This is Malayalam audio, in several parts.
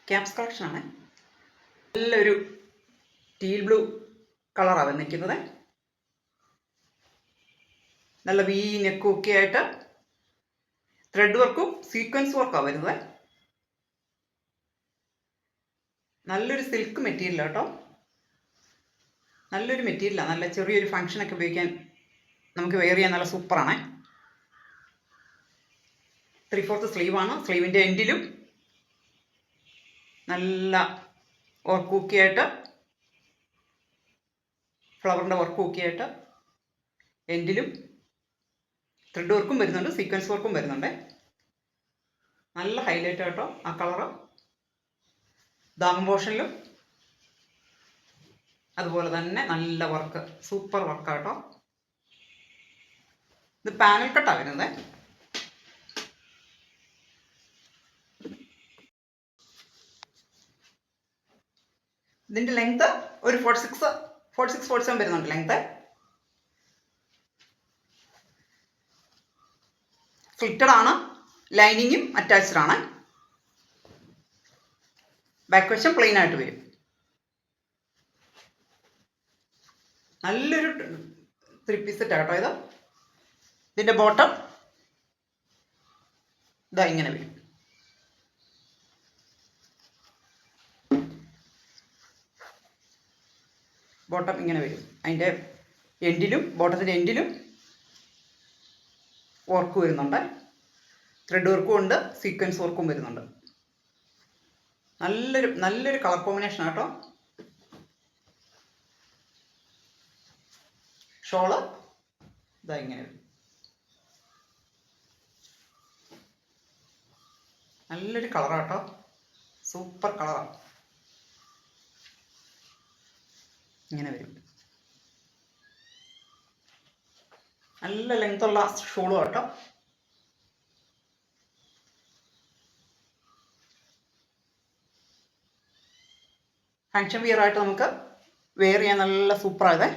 ക്യാപ്സ് കളക്ഷനാണ്. നല്ലൊരു ടീൽ ബ്ലൂ കളറാണ് വന്നിരിക്കുന്നത്. നല്ല വി നെക്കും ഒക്കെ ആയിട്ട് ത്രെഡ് വർക്കും സീക്വൻസ് വർക്കാണ് വരുന്നത്. നല്ലൊരു സിൽക്ക് മെറ്റീരിയൽ കേട്ടോ. നല്ലൊരു മെറ്റീരിയലാണ്. നല്ല ചെറിയൊരു ഫംഗ്ഷനൊക്കെ ഉപയോഗിക്കാൻ നമുക്ക് വെയർ ചെയ്യാൻ നല്ല സൂപ്പറാണ്. 3/4 സ്ലീവാണ്. സ്ലീവിൻ്റെ എൻഡിലും നല്ല വർക്ക് കൂക്കിയായിട്ട് ഫ്ലവറിൻ്റെ വർക്ക് കൂക്കിയായിട്ട് എൻഡിലും ത്രെഡ് വർക്കും വരുന്നുണ്ട്, സീക്വൻസ് വർക്കും വരുന്നുണ്ട്. നല്ല ഹൈലൈറ്റ് കേട്ടോ ആ കളറ്. ദാമൻ പോർഷനിലും അതുപോലെ തന്നെ നല്ല വർക്ക്, സൂപ്പർ വർക്കാട്ടോ. ഇത് പാനൽ കട്ടാണ് വരുന്നത്. ഇതിൻ്റെ ലെങ്ത് ഒരു 46-47 വരുന്നുണ്ട് ലെങ്ത്. സ്ലിറ്റഡ് ആണ്. ലൈനിങ്ങും അറ്റാച്ച്ഡ് ആണ്. ബാക്ക് വശം പ്ലെയിൻ ആയിട്ട് വരും. നല്ലൊരു 3 പീസ് സെറ്റ് ആട്ടോ ഇത്. ഇതിൻ്റെ ബോട്ടം ഇതാ ഇങ്ങനെ വരും. ബോട്ടം ഇങ്ങനെ വരും. അതിൻ്റെ എൻഡിലും ബോട്ടത്തിൻ്റെ എൻഡിലും വർക്ക് വരുന്നുണ്ട്. ത്രെഡ് വർക്കും ഉണ്ട്, സീക്വൻസ് വർക്കും വരുന്നുണ്ട്. നല്ലൊരു കളർ കോമ്പിനേഷൻ ആട്ടോ. ഷോള് ഇതാ ഇങ്ങനെ വരും. നല്ലൊരു കളറാട്ടോ, സൂപ്പർ കളറാണ്. ഇങ്ങനെ വരും. നല്ല ലെങ്ത്തുള്ള ഷോളും കേട്ടോ. ഫങ്ഷൻ വിയർ ആയിട്ട് നമുക്ക് വെയർ ചെയ്യാൻ നല്ല സൂപ്പറായത്.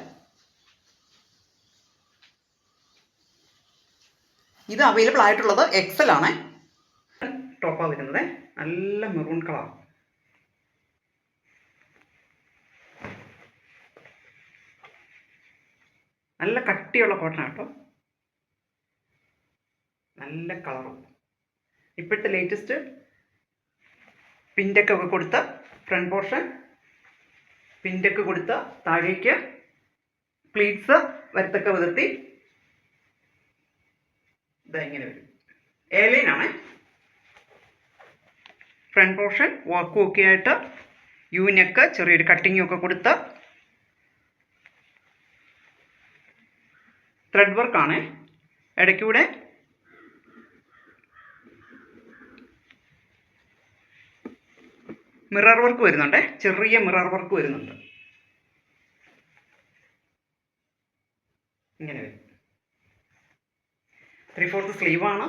ഇത് അവൈലബിൾ ആയിട്ടുള്ളത് എക്സൽ ആണ്. ടോപ്പാണ് വരുന്നത്. നല്ല മെറൂൺ കളർ. നല്ല കട്ടിയുള്ള കോട്ടൺ കേട്ടോ. നല്ല കളറും. ഇപ്പോഴത്തെ ലേറ്റസ്റ്റ് പിൻറ്റൊക്കെ കൊടുത്ത ഫ്രണ്ട് പോർഷൻ പിൻറ്റൊക്കെ കൊടുത്ത താഴേക്ക് പ്ലീറ്റ്സ് വരത്തൊക്കെ വിതർത്തി ഇതാ ഇങ്ങനെ വരും. എയർലൈനാണ്. ഫ്രണ്ട് പോർഷൻ വർക്കും ഒക്കെ ആയിട്ട് യു നെക്ക് ചെറിയൊരു കട്ടിങ്ങും ഒക്കെ കൊടുത്ത് ത്രെഡ് വർക്കാണ്. ഇടയ്ക്കൂടെ മിറർ വർക്ക് വരുന്നുണ്ട്. ചെറിയ മിറർ വർക്ക് വരുന്നുണ്ട്. ഇങ്ങനെ വരും. 3/4 സ്ലീവാണ്.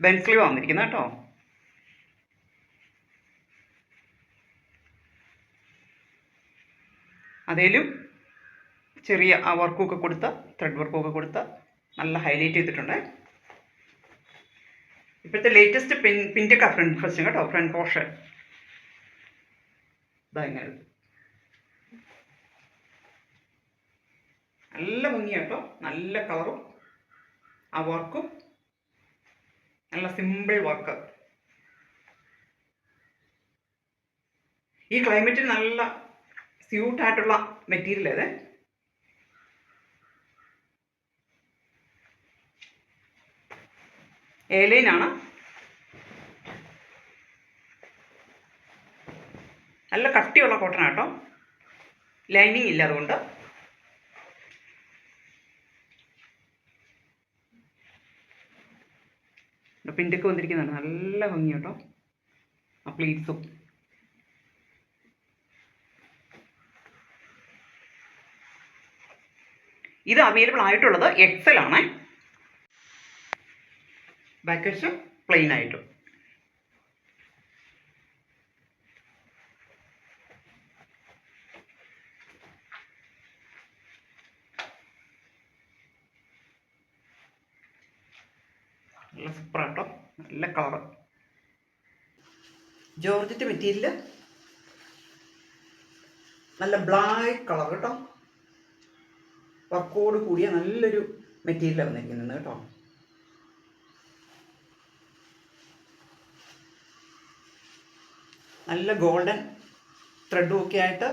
ബെൻ സ്ലീവ് വന്നിരിക്കുന്നത് കേട്ടോ. അതേലും ചെറിയ ആ വർക്കൊക്കെ കൊടുത്ത് ത്രെഡ് വർക്കൊക്കെ കൊടുത്ത് നല്ല ഹൈലൈറ്റ് ചെയ്തിട്ടുണ്ട്. ഇപ്പോഴത്തെ ലേറ്റസ്റ്റ് പിൻറ്റൊക്കെ ഫ്രണ്ട് ഫസ്റ്റ് കേട്ടോ. ഫ്രണ്ട് പോർഷൻ ഇതാ ഇങ്ങനെ നല്ല ഭംഗിയാട്ടോ. നല്ല കളറും ആ വർക്കും നല്ല സിമ്പിൾ വർക്ക്. ഈ ക്ലൈമറ്റിന് നല്ല സ്യൂട്ടായിട്ടുള്ള മെറ്റീരിയൽ അത്. എയർലൈനാണ്. നല്ല കട്ടിയുള്ള കോട്ടൺ ആട്ടോ. ലൈനിങ് ഇല്ല, അതുകൊണ്ട് പിൻറ്റൊക്കെ വന്നിരിക്കുന്നതാണ്. നല്ല ഭംഗി കേട്ടോ ആ പ്ലീറ്റ്സും. ഇത് അവൈലബിൾ ആയിട്ടുള്ളത് എക്സൽ ആണ്. ബാക്ക് വശം പ്ലെയിൻ ആയിട്ടും. നല്ല സൂപ്പറാട്ടോ. നല്ല കളറ്. ജോർജറ്റ് മെറ്റീരിയൽ, നല്ല ബ്ലാക്ക് കളർ കേട്ടോ. വർക്കോട് കൂടിയ നല്ലൊരു മെറ്റീരിയലാണ് വന്നിരിക്കുന്നത് കേട്ടോ. നല്ല ഗോൾഡൻ ത്രെഡും ഒക്കെ ആയിട്ട്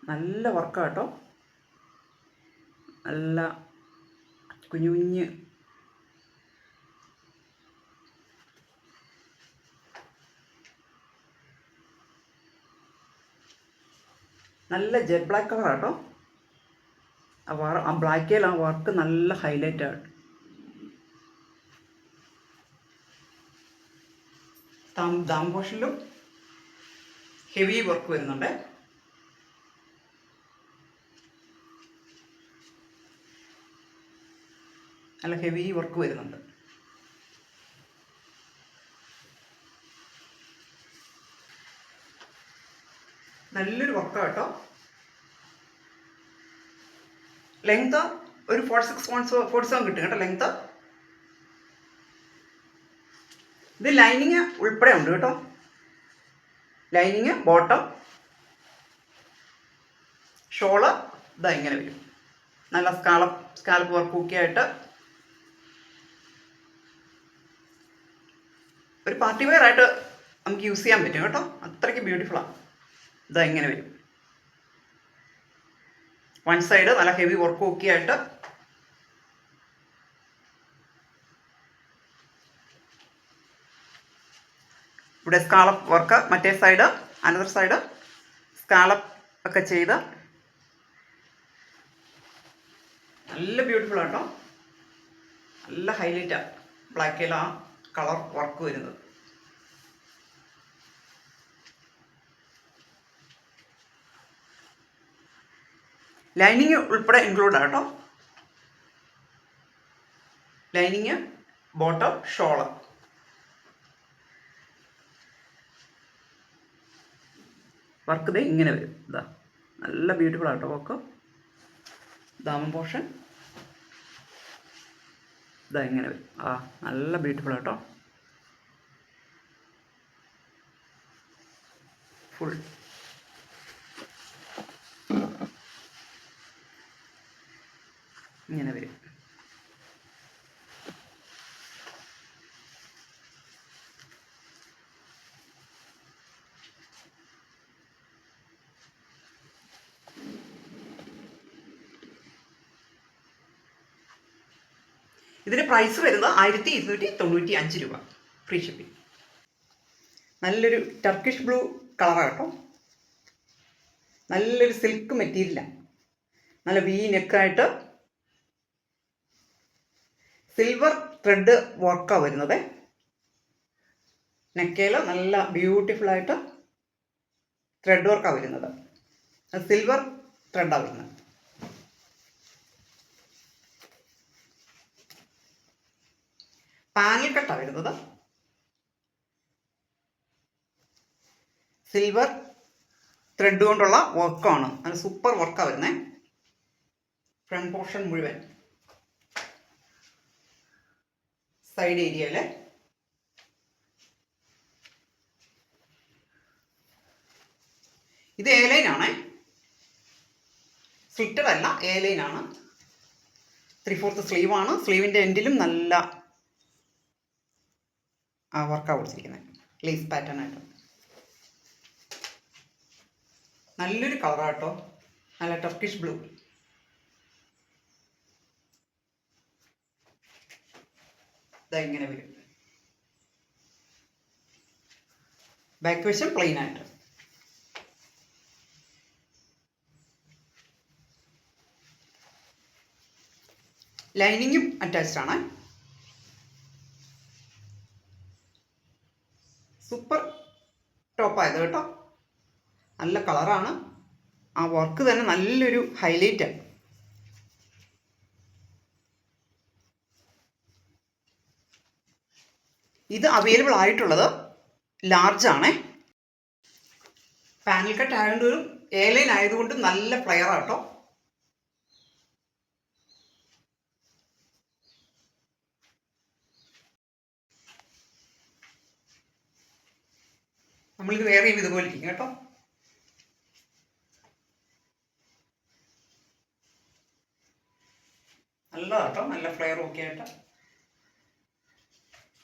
നല്ല വർക്കാട്ടോ. നല്ല കുഞ്ഞു കുഞ്ഞ് നല്ല ജെറ്റ് ബ്ലാക്ക് കളറാട്ടോ. ആ ബ്ലാക്കിൽ ആ വർക്ക് നല്ല ഹൈലൈറ്റ് ആണ്. ദാം പോർഷനിലും ഹെവി വർക്ക് വരുന്നുണ്ട്. നല്ല ഹെവി വർക്ക് വരുന്നുണ്ട്. നല്ലൊരു വർക്കാണ് കേട്ടോ. ലെങ്ത് ഒരു 46.47 കിട്ടും കേട്ടോ ലെങ്ത്. ഇത് ലൈനിങ് ഉൾപ്പെടെ ഉണ്ട് കേട്ടോ. ലൈനിങ്, ബോട്ടം, ഷോള് ഇതാ ഇങ്ങനെ വരും. നല്ല സ്കാലപ്പ് വർക്കൊക്കെ ആയിട്ട് ഒരു പാർട്ടി വെയർ ആയിട്ട് നമുക്ക് യൂസ് ചെയ്യാൻ പറ്റും കേട്ടോ. അത്രയ്ക്ക് ബ്യൂട്ടിഫുള്ളാണ്. ഇതാ ഇങ്ങനെ വരും. വൺ സൈഡ് നല്ല ഹെവി വർക്കൊക്കെ ആയിട്ട് ഇവിടെ സ്കാലപ്പ് വർക്ക്, മറ്റേ സൈഡ് അനദർ സൈഡ് സ്കാലപ്പ് ഒക്കെ ചെയ്ത് നല്ല ബ്യൂട്ടിഫുൾ ആട്ടോ. നല്ല ഹൈലൈറ്റാണ് ബ്ലാക്കിൽ ആ കളർ വർക്ക് വരുന്നത്. ലൈനിങ് ഉൾപ്പെടെ ഇൻക്ലൂഡ് ആട്ടോ. Lining, bottom, shawl. വർക്ക് ഇത് ഇങ്ങനെ വരും. ഇതാ നല്ല ബ്യൂട്ടിഫുൾ ആട്ടോ വർക്ക്. ദാമൻ പോർഷൻ ഇതാ ഇങ്ങനെ വരും. ആ നല്ല ബ്യൂട്ടിഫുൾ ആട്ടോ. ഫുൾ ഇങ്ങനെ വരും. ഇതിന് പ്രൈസ് വരുന്നത് 1295 രൂപ, ഫ്രീ ഷിപ്പിംഗ്. നല്ലൊരു ടർക്കിഷ് ബ്ലൂ കളറാണ് കേട്ടോ. നല്ലൊരു സിൽക്ക് മെറ്റീരിയലാണ്. നല്ല വി നെക്കായിട്ട് സിൽവർ ത്രെഡ് വർക്കാണ് വരുന്നത്. നെക്കയിൽ നല്ല ബ്യൂട്ടിഫുള്ളായിട്ട് ത്രെഡ് വർക്കാണ് വരുന്നത്. സിൽവർ ത്രെഡാണ് വരുന്നത്. പാനൽ കട്ടാണ് വരുന്നത്. സിൽവർ ത്രെഡ് കൊണ്ടുള്ള വർക്കാണ്. നല്ല സൂപ്പർ വർക്കാണ് വരുന്നത്. ഫ്രണ്ട് പോർഷൻ മുഴുവൻ, സൈഡ് ഏരിയയിൽ ഇത് എ ലൈനാണ്, സ്ലിറ്റഡ് അല്ല, എ ലൈനാണ്. 3/4 സ്ലീവാണ്. സ്ലീവിൻ്റെ എൻഡിലും നല്ല വർക്കാണ് കൊടുത്തിരിക്കുന്നത്, ലേസ് പാറ്റേൺ ആയിട്ട്. നല്ലൊരു കളറാട്ടോ. നല്ല ടർക്കിഷ് ബ്ലൂ. ഇതാ ഇങ്ങനെ വരും. ബാക്ക് വശം പ്ലെയിൻ ആയിട്ട്. ലൈനിങ്ങും അറ്റാച്ച്ഡ് ആണ്. സൂപ്പർ ടോപ്പായത് കേട്ടോ. നല്ല കളറാണ്. ആ വർക്ക് തന്നെ നല്ലൊരു ഹൈലൈറ്റാണ്. ഇത് അവൈലബിൾ ആയിട്ടുള്ളത് ലാർജ് ആണേ. പാനൽ കട്ട് ആയതുകൊണ്ട് എയർലൈൻ ആയതുകൊണ്ട് നല്ല ഫ്ലെയർ ആട്ടോ. നമ്മളിത് വേറെയും ഇതുപോലെ ഇരിക്കും കേട്ടോ. നല്ല കേട്ടോ, നല്ല ഫ്ലെയറും ഒക്കെ ആയിട്ട്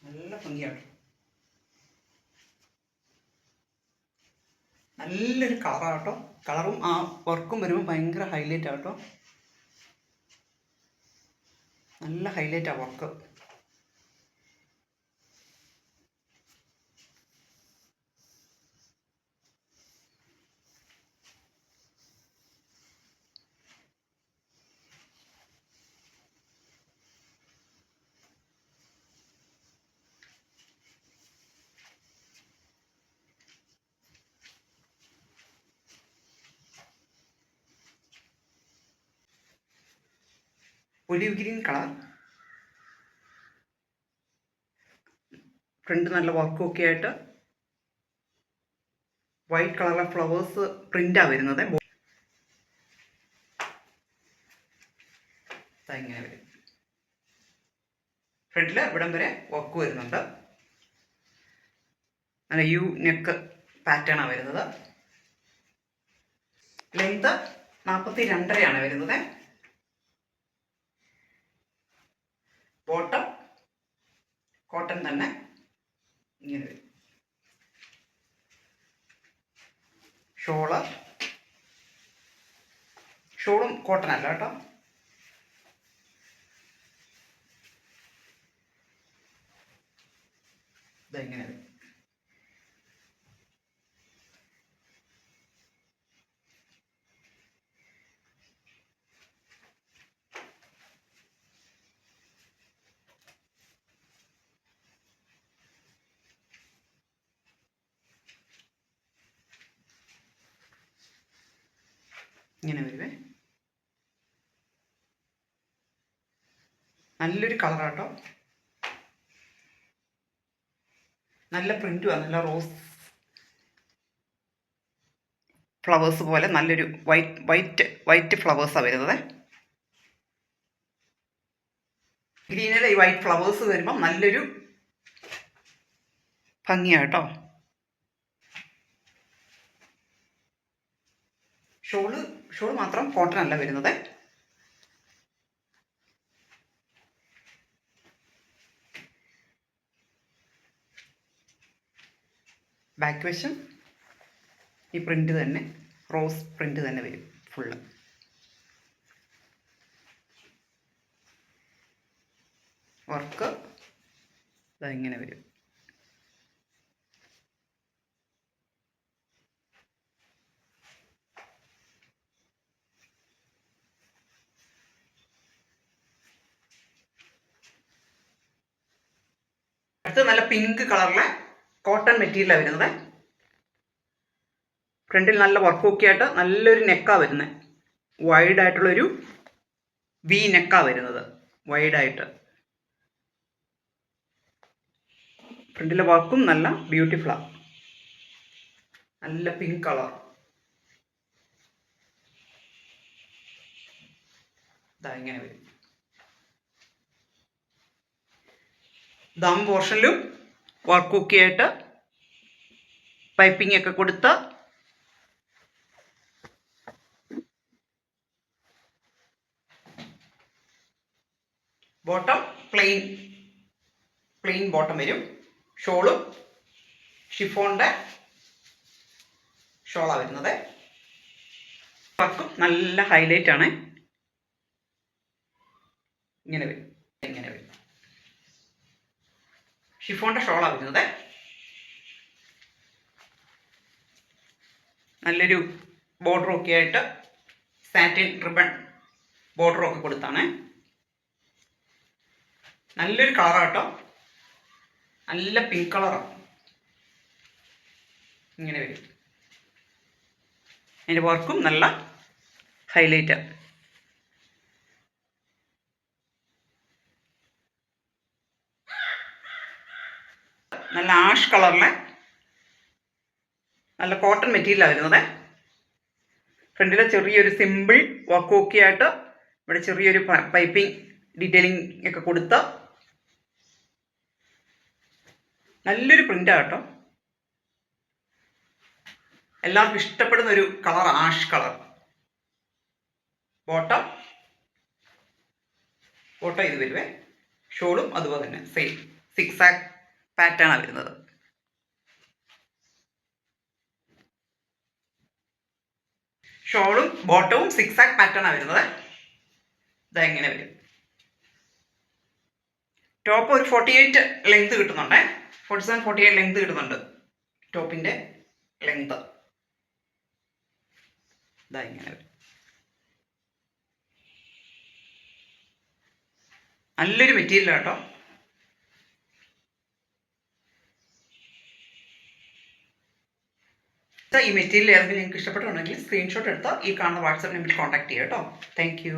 നല്ല ഭംഗിയാട്ടോ. നല്ലൊരു കളറാട്ടോ. കളറും ആ വർക്കും വരുമ്പോൾ ഭയങ്കര ഹൈലൈറ്റ് ആട്ടോ. നല്ല ഹൈലൈറ്റ് ആ work. Olive green colour. Front നല്ല വർക്കും ഒക്കെ ആയിട്ട് വൈറ്റ് കളറിലെ ഫ്ലവേഴ്സ് പ്രിന്റാണ് വരുന്നത്. ഇങ്ങനെ വരും. ഫ്രണ്ടിൽ ഇവിടം വരെ വർക്ക് വരുന്നുണ്ട്. നല്ല യു നെക്ക് പാറ്റേണാണ് വരുന്നത്. ലെങ്ത് 42.5 വരുന്നത്. ബോട്ടം കോട്ടൺ തന്നെ ഇങ്ങനെ വരും. ഷോളും കോട്ടൺ അല്ല കേട്ടോ. ഇതെങ്ങനെ വരും. ഇങ്ങനെ വരുവേ. നല്ലൊരു കളറാട്ടോ. നല്ല പ്രിന്റുമാണ്. നല്ല റോസ് ഫ്ലവേഴ്സ് പോലെ നല്ലൊരു വൈറ്റ് ഫ്ലവേഴ്സാണ് വരുന്നത്. ഗ്രീനിലെ ഈ വൈറ്റ് ഫ്ലവേഴ്സ് വരുമ്പോൾ നല്ലൊരു ഭംഗിയാണ് കേട്ടോ. ഷോള് മാത്രം കോട്ടൺ അല്ല വരുന്നത്. ബാക്ക് വശം ഈ പ്രിന്റ് തന്നെ, റോസ് പ്രിന്റ് തന്നെ വരും ഫുള്ള്. വർക്ക് ഇങ്ങനെ വരും. അടുത്ത് നല്ല പിങ്ക് കളറിലെ കോട്ടൺ മെറ്റീരിയലാണ് വരുന്നത്. ഫ്രണ്ടിൽ നല്ല വർക്കൊക്കെ ആയിട്ട് നല്ലൊരു നെക്കാണ് വരുന്നത്. വൈഡായിട്ടുള്ളൊരു വി നെക്കാണ് വരുന്നത്. വൈഡായിട്ട് ഫ്രണ്ടിലെ വർക്കും നല്ല ബ്യൂട്ടിഫുള്ളാണ്. നല്ല പിങ്ക് കളർ. ഇങ്ങനെ വരും. ദം പോർഷനിലും വർക്കൊക്കെ ആയിട്ട് പൈപ്പിംഗ് ഒക്കെ കൊടുത്ത് ബോട്ടം പ്ലെയിൻ ബോട്ടം വരും. ഷോളും ഷിഫോണിൻ്റെ ഷോളാണ് വരുന്നത്. വർക്കും നല്ല ഹൈലൈറ്റ് ആണ്. ഇങ്ങനെ വരും. ഷിഫോണിൻ്റെ ഷോളാണ് വരുന്നത്. നല്ലൊരു ബോർഡറൊക്കെ ആയിട്ട് സാറ്റിൻ റിബൺ ബോർഡറൊക്കെ കൊടുത്താണ്. നല്ലൊരു കളറാട്ടോ. നല്ല പിങ്ക് കളറാണ്. ഇങ്ങനെ വരും. അതിൻ്റെ വർക്കും നല്ല ഹൈലൈറ്റ്. നല്ല ആഷ് കളറിലെ നല്ല കോട്ടൺ മെറ്റീരിയലാണ് വരുന്നത്. ഫ്രണ്ടിലെ ചെറിയൊരു സിമ്പിൾ വർക്ക് ആയിട്ട് ഇവിടെ ചെറിയൊരു പൈപ്പിംഗ് ഡീറ്റെയിലിംഗ് ഒക്കെ കൊടുത്ത നല്ലൊരു പ്രിൻ്റാണ് കേട്ടോ. എല്ലാവർക്കും ഇഷ്ടപ്പെടുന്ന ഒരു കളർ, ആഷ് കളർ. ബോട്ടം ഇത് വരുവേ. ഷോളും അതുപോലെ തന്നെ സെയിം 6 ആക്ക് പാറ്റേൺ ആണ് വരുന്നത്. ഷോളും ബോട്ടവും 6 ആക്ക് പാറ്റേൺ ആണ് വരുന്നത്. ഇതെങ്ങനെ വരും. ടോപ്പ് ഒരു 48 ലെങ്ത് കിട്ടുന്നുണ്ട്. 47-48 ലെങ്ത് കിട്ടുന്നുണ്ട് ടോപ്പിൻ്റെ ലെങ്ത്. ഇങ്ങനെ വരും. നല്ലൊരു മെറ്റീരിയൽ കേട്ടോ. ഈ മെറ്റീരിയൽ ഏതെങ്കിലും നിങ്ങൾക്ക് ഇഷ്ടപ്പെട്ടുണ്ടെങ്കിൽ സ്ക്രീൻഷോട്ട് എടുത്താൽ ഈ കാണുന്ന വാട്സാപ്പ് നമ്പറിൽ കോൺടാക്ട് ചെയ്യാം കേട്ടോ. Thank you.